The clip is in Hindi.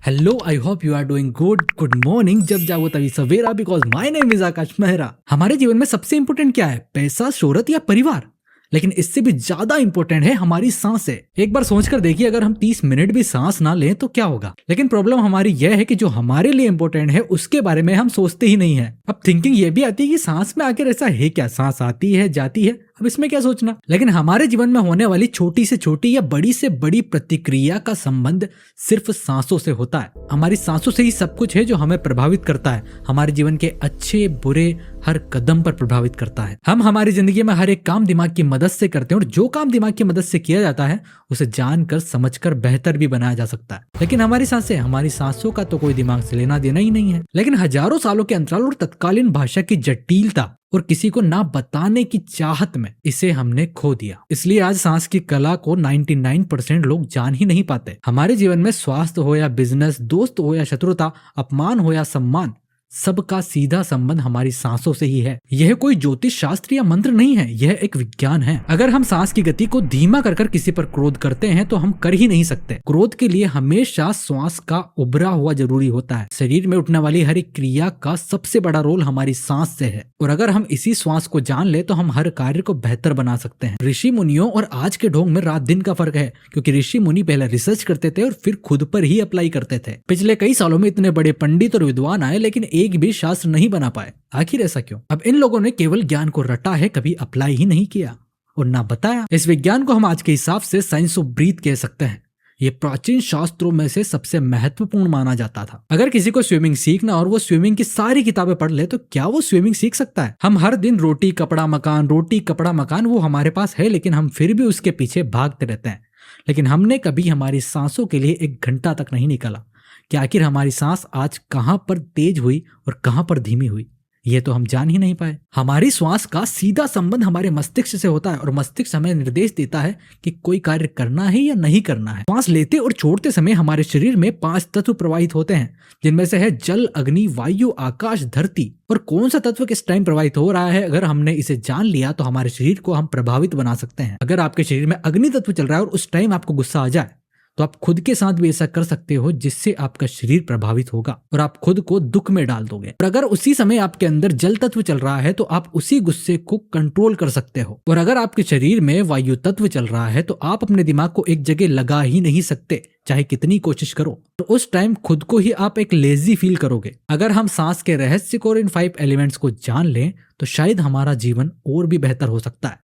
Hello, I hope you are doing good morning. जब जागो तभी सवेरा, because my name is Akash Mehra. हमारे जीवन में सबसे इंपॉर्टेंट क्या है? पैसा, शोहरत या परिवार? लेकिन इससे भी ज्यादा इंपॉर्टेंट है हमारी सांसें। एक बार सोचकर देखिए, अगर हम 30 मिनट भी सांस ना लें तो क्या होगा। लेकिन प्रॉब्लम हमारी यह है कि जो हमारे लिए इंपॉर्टेंट है उसके बारे में हम सोचते ही नहीं है। अब थिंकिंग ये भी आती है कि सांस में आखिर ऐसा है क्या? सांस आती है, जाती है, अब इसमें क्या सोचना। लेकिन हमारे जीवन में होने वाली छोटी से छोटी या बड़ी से बड़ी प्रतिक्रिया का संबंध सिर्फ सांसों से होता है। हमारी सांसों से ही सब कुछ है जो हमें प्रभावित करता है, हमारे जीवन के अच्छे बुरे हर कदम पर प्रभावित करता है। हम हमारी जिंदगी में हर एक काम दिमाग की मदद से करते हैं, और जो काम दिमाग की मदद से किया जाता है उसे जानकर समझकर बेहतर भी बनाया जा सकता है। लेकिन हमारी सांसें, हमारी सांसों का तो कोई दिमाग से लेना देना ही नहीं है। लेकिन हजारों सालों के अंतराल और तत्कालीन भाषा की जटिलता और किसी को ना बताने की चाहत में इसे हमने खो दिया। इसलिए आज सांस की कला को 99% लोग जान ही नहीं पाते। हमारे जीवन में स्वास्थ्य हो या बिजनेस, दोस्त हो या शत्रुता, अपमान हो या सम्मान, सबका सीधा संबंध हमारी सांसों से ही है। यह कोई ज्योतिष शास्त्र या मंत्र नहीं है, यह एक विज्ञान है। अगर हम सांस की गति को धीमा कर किसी पर क्रोध करते हैं तो हम कर ही नहीं सकते। क्रोध के लिए हमेशा श्वास का उभरा हुआ जरूरी होता है। शरीर में उठने वाली हर एक क्रिया का सबसे बड़ा रोल हमारी सांस से है, और अगर हम इसी श्वास को जान ले तो हम हर कार्य को बेहतर बना सकते हैं। ऋषि मुनियों और आज के ढोंग में रात दिन का फर्क है, क्योंकि ऋषि मुनि पहले रिसर्च करते थे और फिर खुद पर ही अप्लाई करते थे। पिछले कई सालों में इतने बड़े पंडित और विद्वान आए, लेकिन एक भी शास्त्र नहीं बना पाए। आखिर ऐसा क्यों? अब इन लोगों ने केवल ज्ञान को रटा है, कभी अप्लाई ही नहीं किया और ना बताया। इस विज्ञान को हम आज के हिसाब से साइंस ऑफ ब्रीथ कह सकते हैं। ये प्राचीन शास्त्रों में से सबसे महत्वपूर्ण माना जाता था। अगर किसी को स्विमिंग सीखना और वो स्विमिंग की सारी किताबें पढ़ ले तो क्या वो स्विमिंग सीख सकता है? हम हर दिन रोटी कपड़ा मकान, वो हमारे पास है, लेकिन हम फिर भी उसके पीछे भागते रहते हैं। लेकिन हमने कभी हमारी सांसों के लिए 1 घंटा तक नहीं निकाला कि आखिर हमारी सांस आज कहां पर तेज हुई और कहां पर धीमी हुई, ये तो हम जान ही नहीं पाए। हमारी श्वास का सीधा संबंध हमारे मस्तिष्क से होता है, और मस्तिष्क हमें निर्देश देता है कि कोई कार्य करना है या नहीं करना है। श्वास लेते और छोड़ते समय हमारे शरीर में 5 तत्व प्रवाहित होते हैं, जिनमें से है जल, अग्नि, वायु, आकाश, धरती। और कौन सा तत्व किस टाइम प्रवाहित हो रहा है, अगर हमने इसे जान लिया तो हमारे शरीर को हम प्रभावित बना सकते हैं। अगर आपके शरीर में अग्नि तत्व चल रहा है और उस टाइम आपको गुस्सा आ जाए तो आप खुद के साथ भी ऐसा कर सकते हो, जिससे आपका शरीर प्रभावित होगा और आप खुद को दुख में डाल दोगे। और अगर उसी समय आपके अंदर जल तत्व चल रहा है तो आप उसी गुस्से को कंट्रोल कर सकते हो। और अगर आपके शरीर में वायु तत्व चल रहा है तो आप अपने दिमाग को एक जगह लगा ही नहीं सकते, चाहे कितनी कोशिश करो। तो उस टाइम खुद को ही आप एक लेजी फील करोगे। अगर हम सांस के रहस्य को और इन 5 एलिमेंट्स को जान लें तो शायद हमारा जीवन और भी बेहतर हो सकता है।